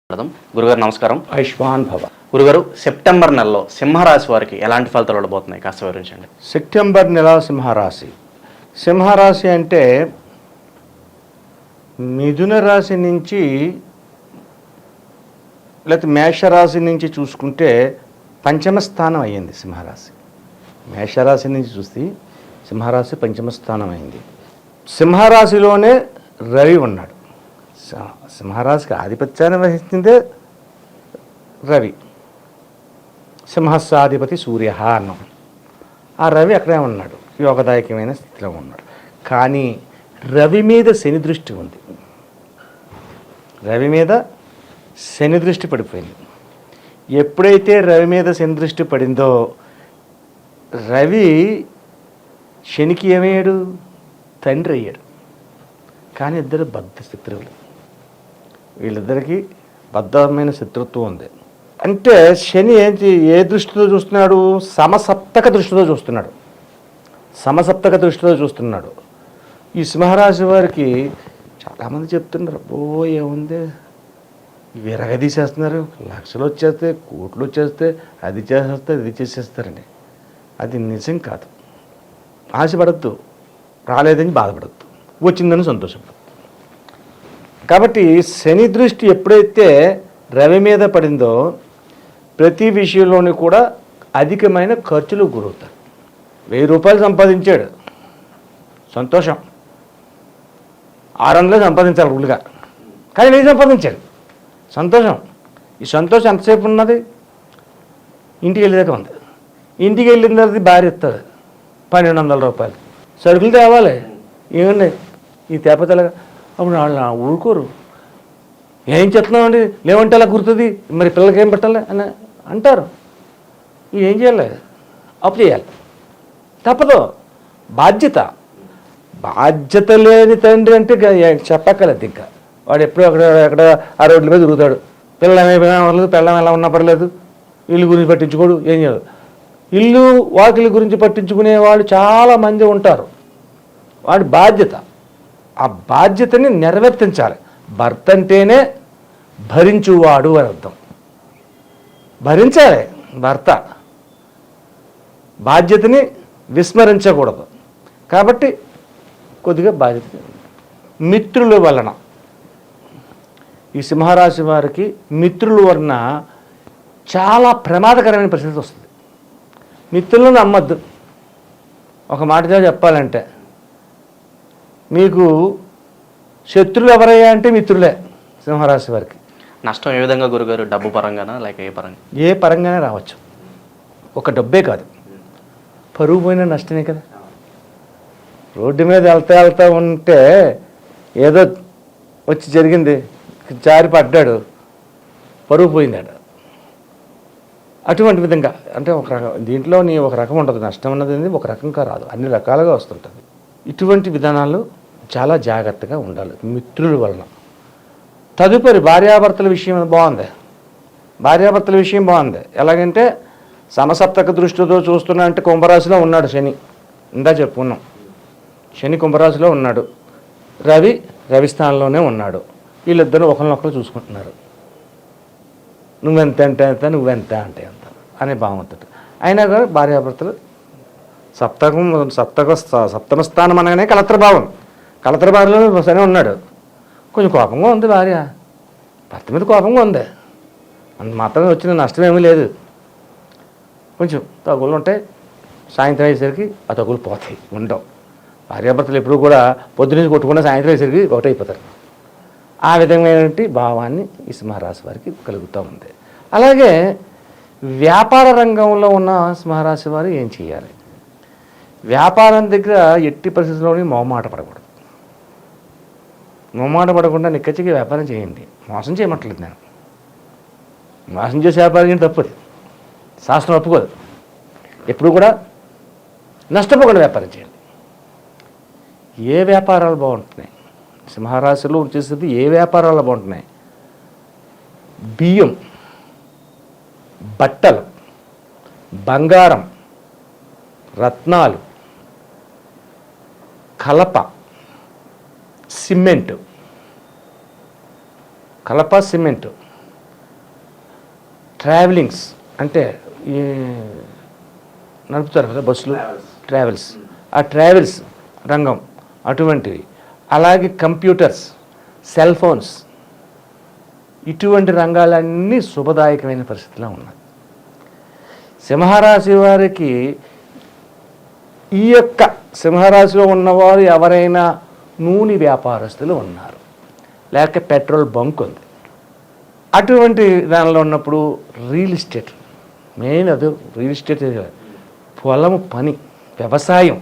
గురుగారు నమస్కారం. ఆయుష్మాన్ భవ. గురుగారు, సెప్టెంబర్ నెలలో సింహరాశి వారికి ఎలాంటి ఫలితాలు ఉండబోతున్నాయి కాస్త వివరించండి. సెప్టెంబర్ నెల సింహరాశి అంటే మిథున రాశి నుంచి లేకపోతే మేషరాశి నుంచి చూసుకుంటే పంచమ స్థానం అయ్యింది సింహరాశి. మేషరాశి నుంచి చూస్తే సింహరాశి పంచమ స్థానం అయింది. సింహరాశిలోనే రవి ఉన్నాడు. సింహరాశికి ఆధిపత్యాన్ని వహిస్తుందే రవి. సింహస్సాధిపతి సూర్య అన్నాం. ఆ రవి అక్కడే ఉన్నాడు, యోగదాయకమైన స్థితిలో ఉన్నాడు. కానీ రవి మీద శని దృష్టి ఉంది. రవి మీద శని దృష్టి పడిపోయింది. ఎప్పుడైతే రవి మీద శని దృష్టి పడిందో రవి శనికి ఏమయ్యాడు? తండ్రి అయ్యాడు. కానీ ఇద్దరు బద్ధ శత్రువులు. వీళ్ళిద్దరికీ బద్ధమైన శత్రుత్వం ఉంది. అంటే శని ఏ దృష్టితో చూస్తున్నాడు? సమసప్తక దృష్టితో చూస్తున్నాడు. ఈ సింహరాశి వారికి చాలామంది చెప్తున్నారు, ఏముంది విరగదీసేస్తున్నారు, లక్షలు వచ్చేస్తే, కోట్లు వచ్చేస్తే, అది చేసేస్తే, ఇది చేసేస్తారండి. అది నిజం కాదు. ఆశపడద్దు, రాలేదని బాధపడద్దు, వచ్చిందని సంతోషపడద్దు. కాబట్టి శని దృష్టి ఎప్పుడైతే రవి మీద పడిందో ప్రతి విషయంలోనూ కూడా అధికమైన ఖర్చులు గురవుతారు. 1000 రూపాయలు సంపాదించాడు, సంతోషం. 600 సంపాదించాలి రూలుగా, కానీ 1000 సంపాదించాడు, సంతోషం. ఈ సంతోషం ఎంతసేపు ఉన్నది? ఇంటికి వెళ్ళేదాకా ఉంది. ఇంటికి వెళ్ళిన తర్వాత భార్య ఇస్తాడు 1200 రూపాయలు. సరుకులు తేవాలి, ఏమన్నాయి ఈ తేపతలగా. అప్పుడు వాళ్ళు ఊరుకోరు. ఏం చెప్తున్నామండి, లేవంటే అలా గుర్తుంది, మరి పిల్లలకి ఏం పెట్టాలి అని అంటారు. ఏం చేయాలి? అప్పు చేయాలి, తప్పదు. బాధ్యత లేని తండ్రి అంటే చెప్పక్కర్లేదు. ఇంకా వాడు ఎప్పుడూ ఎక్కడ ఆ రోడ్ల మీద తిరుగుతాడు. పిల్లలు ఏమైపోయినా పర్లేదు, పిల్లలు ఎలా ఉన్నా పర్లేదు, ఇల్లు గురించి పట్టించుకోడు, ఏం చేయదు. ఇల్లు వాకిలి గురించి పట్టించుకునే వాళ్ళు చాలామంది ఉంటారు. వాడి బాధ్యత, ఆ బాధ్యతని నెరవేర్తించాలి. భర్త అంటేనే భరించువాడు అని అర్థం. భరించాలి భర్త, బాధ్యతని విస్మరించకూడదు. కాబట్టి కొద్దిగా బాధ్యత. మిత్రుల వలన, ఈ సింహరాశి వారికి మిత్రుల వలన చాలా ప్రమాదకరమైన పరిస్థితి వస్తుంది. మిత్రులను నమ్మద్దు. ఒక మాటగా చెప్పాలంటే, మీకు శత్రులు ఎవరయ్యా అంటే మిత్రులే. సింహరాశి వారికి నష్టం ఏ విధంగా గురుగారు? డబ్బు పరంగానా లేక ఏ పరంగా? ఏ పరంగానే రావచ్చు. ఒక డబ్బే కాదు, పరువు పోయిన నష్టమే కదా. రోడ్డు మీద వెళ్తా ఉంటే ఏదో వచ్చి జరిగింది, జారి పడ్డాడు, పరువు పోయిందాడు. అటువంటి విధంగా అంటే ఒక రకం దీంట్లో ఒక రకం ఉంటుంది. నష్టం అన్నది ఒక రకంగా రాదు, అన్ని రకాలుగా వస్తుంటుంది. ఇటువంటి విధానాలు చాలా జాగ్రత్తగా ఉండాలి మిత్రుల వలన. తదుపరి భార్యాభర్తల విషయం బాగుంది. ఎలాగంటే సమసప్తక దృష్టితో చూస్తున్నా అంటే కుంభరాశిలో ఉన్నాడు శని. ఇందా చెప్పుకున్నాం, శని కుంభరాశిలో ఉన్నాడు, రవి స్థానంలోనే ఉన్నాడు. వీళ్ళిద్దరూ ఒకరినొకరు చూసుకుంటున్నారు. నువ్వెంత అంటే ఎంత, నువ్వెంత అంటే ఎంత అనే భావంతో. అయినా కానీ భార్యాభర్తలు సప్తమ స్థానం అనగానే కలత్ర భార్యలో సరే ఉన్నాడు. కొంచెం కోపంగా ఉంది భార్య, భర్త మీద కోపంగా ఉంది. అంత మాత్రమే వచ్చిన నష్టం ఏమీ లేదు. కొంచెం తగులు ఉంటాయి, సాయంత్రం అయ్యేసరికి ఆ తగులు పోతాయి, ఉండవు. భార్యాభర్తలు ఎప్పుడూ కూడా పొద్దున్నే కొట్టుకున్న సాయంత్రం అయ్యేసరికి ఒకటైపోతారు. ఆ విధమైనటువంటి భావాన్ని ఈ సింహరాశి వారికి కలుగుతూ ఉంది. అలాగే వ్యాపార రంగంలో ఉన్న సింహరాశి వారు ఏం చేయాలి? వ్యాపారం దగ్గర ఎట్టి పరిస్థితుల్లోని మొహమాట పడకుండా నిక్కచ్చిగా వ్యాపారం చేయండి. మోసం చేయమట్లేదు నేను. మోసం చేసే వ్యాపారం చేయడం తప్పది, శాస్త్రం ఒప్పుకోదు. ఎప్పుడు కూడా నష్టపోకుండా వ్యాపారం చేయండి. ఏ వ్యాపారాలు బాగుంటున్నాయి? సింహరాశిలో వచ్చేసేది ఏ వ్యాపారాలు బాగుంటున్నాయి? బియ్యం, బట్టలు, బంగారం, రత్నాలు, కలప, సిమెంటు, ట్రావెలింగ్స్ అంటే ఈ నడుపుతారు కదా బస్సులు, ట్రావెల్స్, ఆ ట్రావెల్స్ రంగం అటువంటివి, అలాగే కంప్యూటర్స్, సెల్ ఫోన్స్, ఇటువంటి రంగాలన్నీ శుభదాయకమైన పరిస్థితిలో ఉన్నాయి. సింహరాశి వారికి ఈ యొక్క సింహరాశిలో ఉన్నవారు ఎవరైనా నూనె వ్యాపారస్తులు ఉన్నారు, లేక పెట్రోల్ బంక్ ఉంది, అటువంటి దానిలో ఉన్నప్పుడు రియల్ ఎస్టేట్, మెయిన్ అది రియల్ ఎస్టేట్, పొలము పని, వ్యవసాయం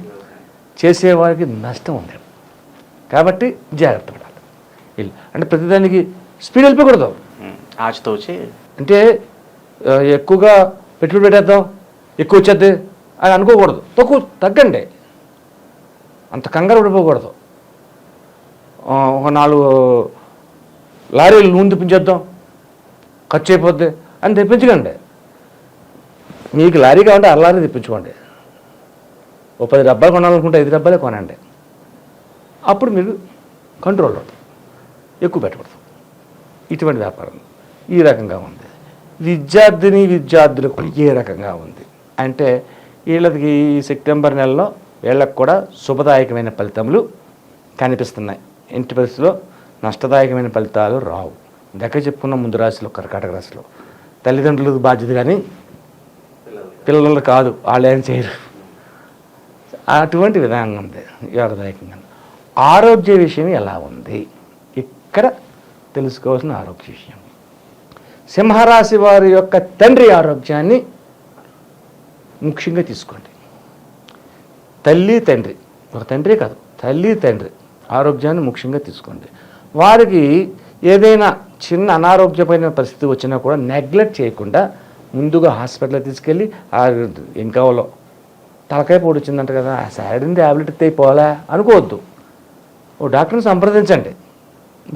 చేసేవారికి నష్టం ఉంది. కాబట్టి జాగ్రత్త పడాలి. అంటే ప్రతిదానికి స్పీడ్ వెళ్ళిపోకూడదు. ఆచితూచి అంటే ఎక్కువగా పెట్టుబడి పెట్టేద్దాం, ఎక్కువ వచ్చేద్ది అని అనుకోకూడదు. తగ్గండి, అంత కంగారు పడిపోకూడదు. ఒక 4 లారీలు నూనె తెప్పించేద్దాం, ఖర్చు అయిపోద్ది అని తెప్పించకండి. మీకు లారీ కావాలంటే 6 లారీ తెప్పించుకోండి. ఓ 10 డబ్బాలు కొనాలనుకుంటే 5 డబ్బాలే కొనండి. అప్పుడు మీరు కంట్రోల్లో ఎక్కువ పెట్టకూడదు. ఇటువంటి వ్యాపారం ఈ రకంగా ఉంది. విద్యార్థులకు ఏ రకంగా ఉంది అంటే వీళ్ళకి ఈ సెప్టెంబర్ నెలలో వీళ్ళకి కూడా శుభదాయకమైన ఫలితములు కనిపిస్తున్నాయి. ఇంటి పరిస్థితిలో నష్టదాయకమైన ఫలితాలు రావు. దగ్గర చెప్పుకున్న ముందు రాశిలో, కర్కాటక రాశిలో తల్లిదండ్రులకు బాధ్యత, కానీ పిల్లలు కాదు, వాళ్ళు ఏం చేయరు. అటువంటి విధానం ఉంది యోగదాయకంగా. ఆరోగ్య విషయం ఎలా ఉంది ఇక్కడ తెలుసుకోవాల్సిన ఆరోగ్య విషయం. సింహరాశి వారి యొక్క తండ్రి ఆరోగ్యాన్ని ముఖ్యంగా తీసుకోండి. తల్లి తండ్రి, ఒక తండ్రి కాదు, తల్లి తండ్రి ఆరోగ్యాన్ని ముఖ్యంగా తీసుకోండి. వారికి ఏదైనా చిన్న అనారోగ్యమైన పరిస్థితి వచ్చినా కూడా నెగ్లెక్ట్ చేయకుండా ముందుగా హాస్పిటల్కి తీసుకెళ్ళి ఏం కావాలో, తలకాయ పొడి వచ్చిందంట కదా, ఆ సారిడిని ట్యాబ్లెట్ అయిపోవాలా అనుకోవద్దు. ఓ డాక్టర్ని సంప్రదించండి,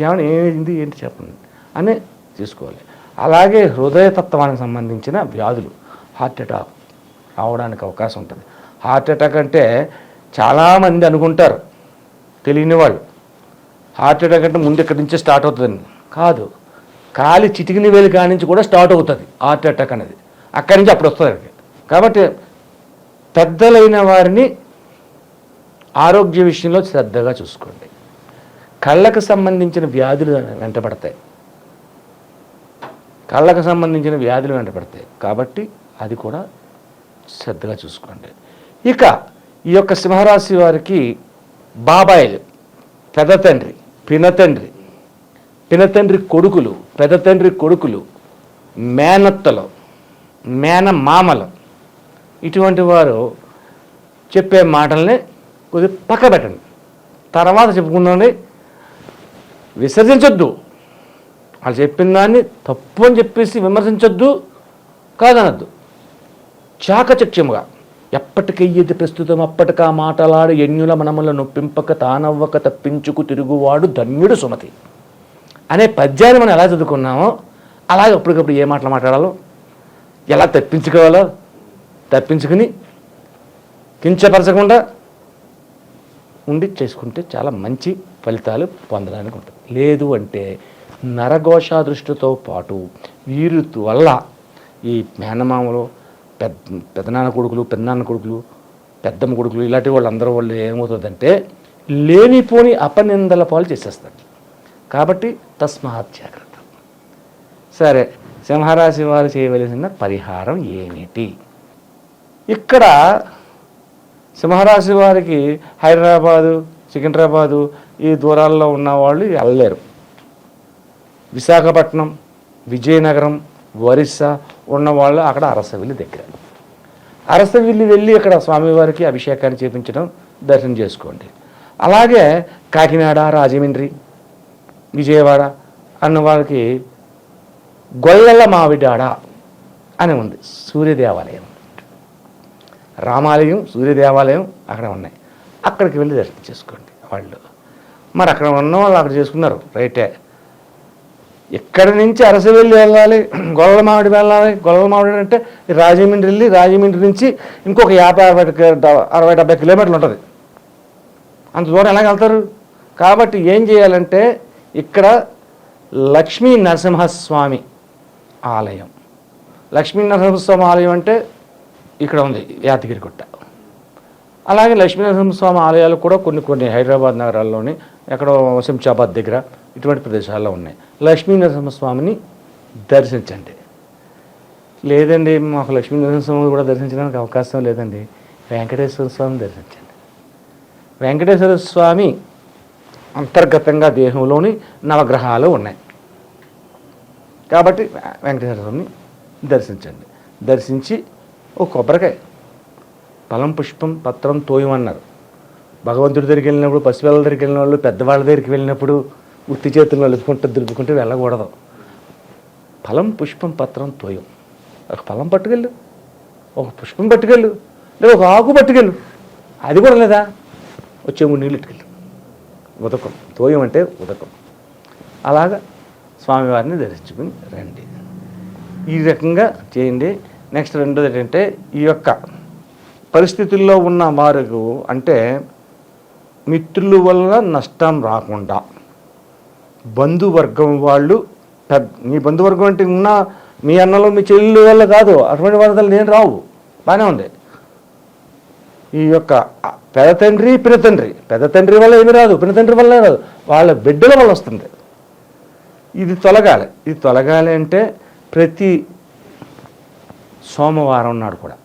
ఏమైనా ఏమైంది ఏంటి చెప్పండి అని తీసుకోవాలి. అలాగే హృదయతత్వానికి సంబంధించిన వ్యాధులు, హార్ట్ అటాక్ రావడానికి అవకాశం ఉంటుంది. హార్ట్ అటాక్ అంటే చాలామంది అనుకుంటారు, తెలియని వాళ్ళు, హార్ట్ అటాక్ అంటే ముందు ఇక్కడి నుంచే స్టార్ట్ అవుతుందని. కాదు, కాలి చిటికిన వేలు కాడి నుంచి కూడా స్టార్ట్ అవుతుంది హార్ట్ అటాక్ అనేది, అక్కడి నుంచి అప్పుడు వస్తుంది. కాబట్టి పెద్దలైన వారిని ఆరోగ్య విషయంలో శ్రద్ధగా చూసుకోండి. కళ్ళకు సంబంధించిన వ్యాధులు వెంటబడతాయి, కళ్ళకు సంబంధించిన వ్యాధులు వెంటబడతాయి. కాబట్టి అది కూడా శ్రద్ధగా చూసుకోండి. ఇక ఈ యొక్క సింహరాశి వారికి బాబాయిలు, పెద్ద తండ్రి, పినతండ్రి, పినతండ్రి కొడుకులు, పెద్ద తండ్రి కొడుకులు, మేనత్తలు, మేనమామలు, ఇటువంటి వారు చెప్పే మాటల్ని కొద్దిగా పక్క పెట్టండి, తర్వాత చెప్పుకుందండి. విసర్జించొద్దు, వాళ్ళు చెప్పిన దాన్ని తప్పు అని చెప్పేసి విమర్శించొద్దు, కాదనద్దు. చాకచక్యముగా ఎప్పటికయ్యేది ప్రస్తుతం అప్పటికా మాటలాడు ఎన్యుల మనముల నొప్పింపక తానవ్వక తప్పించుకు తిరుగువాడు ధన్యుడు సుమతి అనే పద్యాన్ని మనం ఎలా చదువుకున్నామో అలాగే అప్పటికప్పుడు ఏ మాటలు మాట్లాడాలో, ఎలా తప్పించుకోవాలో తప్పించుకుని కించపరచకుండా ఉండి చేసుకుంటే చాలా మంచి ఫలితాలు పొందడానికి ఉంటుంది. లేదు అంటే నరఘోష దృష్టితో పాటు వీరి వల్ల ఈ మేనమామలు, పెద్దనాన్న కొడుకులు, పెద్దనాన్న కొడుకులు, పెద్దమ్మ కొడుకులు, ఇలాంటి వాళ్ళందరూ వాళ్ళు ఏమవుతుందంటే లేనిపోని అపనిందల పాలు చేసేస్తారు. కాబట్టి తస్మాత్ జాగ్రత్త. సరే, సింహరాశి వారు చేయవలసిన పరిహారం ఏమిటి? ఇక్కడ సింహరాశి వారికి హైదరాబాదు, సికింద్రాబాదు ఈ దూరాల్లో ఉన్నవాళ్ళు వెళ్ళలేరు. విశాఖపట్నం, విజయనగరం, ఒరిస్సా ఉన్నవాళ్ళు అక్కడ అరసవిల్లి దగ్గర, అరసవిల్లి వెళ్ళి అక్కడ స్వామివారికి అభిషేకాన్ని చేపించడం, దర్శనం చేసుకోండి. అలాగే కాకినాడ, రాజమండ్రి, విజయవాడ అన్న వాళ్ళకి గొల్లల మావిడాడ అని ఉంది, సూర్యదేవాలయం, రామాలయం, సూర్యదేవాలయం అక్కడ ఉన్నాయి. అక్కడికి వెళ్ళి దర్శనం చేసుకోండి వాళ్ళు. మరి అక్కడ ఉన్న వాళ్ళు అక్కడ చేసుకున్నారు, రైటే. ఎక్కడి నుంచి అరసవెల్లి వెళ్ళాలి, గొల్లల మామిడి వెళ్ళాలి. గొల్లల మామిడి అంటే రాజమండ్రి వెళ్ళి రాజమండ్రి నుంచి ఇంకొక 50-60-70 కిలోమీటర్లు ఉంటుంది. అంత దూరం ఎలాగ వెళ్తారు? కాబట్టి ఏం చేయాలంటే ఇక్కడ లక్ష్మీ నరసింహస్వామి ఆలయం, లక్ష్మీనరసింహస్వామి ఆలయం అంటే ఇక్కడ ఉంది యాదగిరిగుట్ట. అలాగే లక్ష్మీనరసింహస్వామి ఆలయాలు కూడా కొన్ని హైదరాబాద్ నగరాల్లోని ఎక్కడో శంషాబాద్ దగ్గర ఇటువంటి ప్రదేశాల్లో ఉన్నాయి. లక్ష్మీనరసింహస్వామిని దర్శించండి. లేదండి మాకు లక్ష్మీనరసింహస్వామి కూడా దర్శించడానికి అవకాశం లేదండి, వెంకటేశ్వర స్వామిని దర్శించండి. వెంకటేశ్వర స్వామి అంతర్గతంగా దేహంలోని నవగ్రహాలు ఉన్నాయి కాబట్టి వెంకటేశ్వర స్వామిని దర్శించండి. దర్శించి ఓ కొబ్బరికాయ, ఫలం పుష్పం పత్రం తోయం అన్నారు. భగవంతుడి దగ్గరికి వెళ్ళినప్పుడు, పసిపిల్లల దగ్గరికి వెళ్ళిన వాళ్ళు, పెద్దవాళ్ళ దగ్గరికి వెళ్ళినప్పుడు ఉత్తి చేతులు నలుపుకుంటూ దులుపుకుంటూ వెళ్ళకూడదు. ఫలం పుష్పం పత్రం తోయం. ఒక ఫలం పట్టుకెళ్ళు, ఒక పుష్పం పట్టుకెళ్ళు, లేదా ఒక ఆకు పట్టుకెళ్ళు. అది కూడా లేదా వచ్చే 3 నీళ్ళు ఇట్టుకెళ్ళు. ఉదకం, తోయం అంటే ఉదకం. అలాగా స్వామివారిని దర్శించుకుని రండి. ఈ రకంగా చేయండి. నెక్స్ట్ రెండోది ఏంటంటే, ఈ యొక్క పరిస్థితుల్లో ఉన్న వారికి అంటే మిత్రుల వల్ల నష్టం రాకుండా, బంధువర్గం వాళ్ళు మీ బంధువర్గం అంటే ఉన్న మీ అన్నలు మీ చెల్లెళ్ళ వల్ల కాదు, అటువంటి వరదలు నేను రావు, బాగానే ఉంది. ఈ యొక్క పెదతండ్రి పెదతండ్రి వల్ల ఏమి రాదు, పినతండ్రి వల్ల రాదు, వాళ్ళ బిడ్డల వల్ల వస్తుంది. ఇది తొలగాలి అంటే ప్రతి సోమవారం నాడు కూడా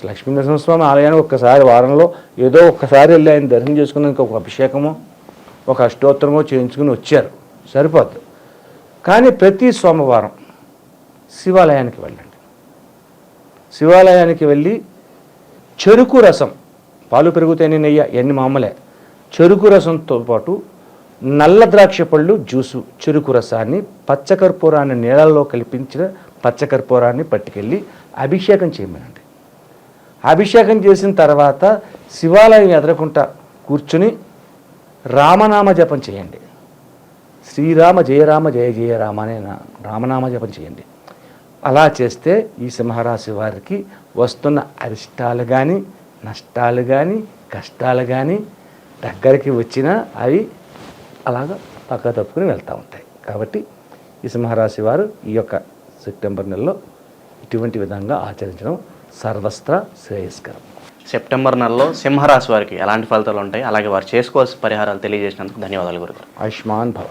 లక్ష్మీనరసింహస్వామి ఆలయానికి ఒక్కసారి వారంలో ఏదో ఒక్కసారి వెళ్ళి ఆయన దర్శనం చేసుకుని ఒక అభిషేకమో ఒక అష్టోత్తరమో చేయించుకుని వచ్చారు, సరిపోద్దు. కానీ ప్రతి సోమవారం శివాలయానికి వెళ్ళండి. శివాలయానికి వెళ్ళి చెరుకు రసం, పాలు పెరుగుతాయని నెయ్యి ఎన్ని మామూలే, చెరుకు రసంతో పాటు నల్ల ద్రాక్ష పళ్ళు జ్యూసు, చెరుకు రసాన్ని, పచ్చకర్పూరాన్ని నీళ్ళల్లో కల్పించిన పచ్చకర్పూరాన్ని పట్టుకెళ్ళి అభిషేకం చేయమనండి. అభిషేకం చేసిన తర్వాత శివాలయం ఎదురకుండా కూర్చుని రామనామ జపం చేయండి. శ్రీరామ జయరామ జయ జయ రామ అనే రామనామ జపం చేయండి. అలా చేస్తే ఈ సింహరాశి వారికి వస్తున్న అరిష్టాలు కానీ, నష్టాలు కానీ, కష్టాలు కానీ దగ్గరికి వచ్చినా అవి అలాగా పక్క తప్పుకుని వెళ్తూ ఉంటాయి. కాబట్టి ఈ సింహరాశి వారు ఈ యొక్క సెప్టెంబర్ నెలలో ఇటువంటి విధంగా ఆచరించడం సర్వస్త్ర శ్రేయస్కరం. సెప్టెంబర్ నెలలో సింహరాశి వారికి ఎలాంటి ఫలితాలు ఉంటాయి, అలాగే వారు చేసుకోవాల్సిన పరిహారాలు తెలియజేసినందుకు ధన్యవాదాలు గురుగారు. ఆయుష్మాన్ భవ.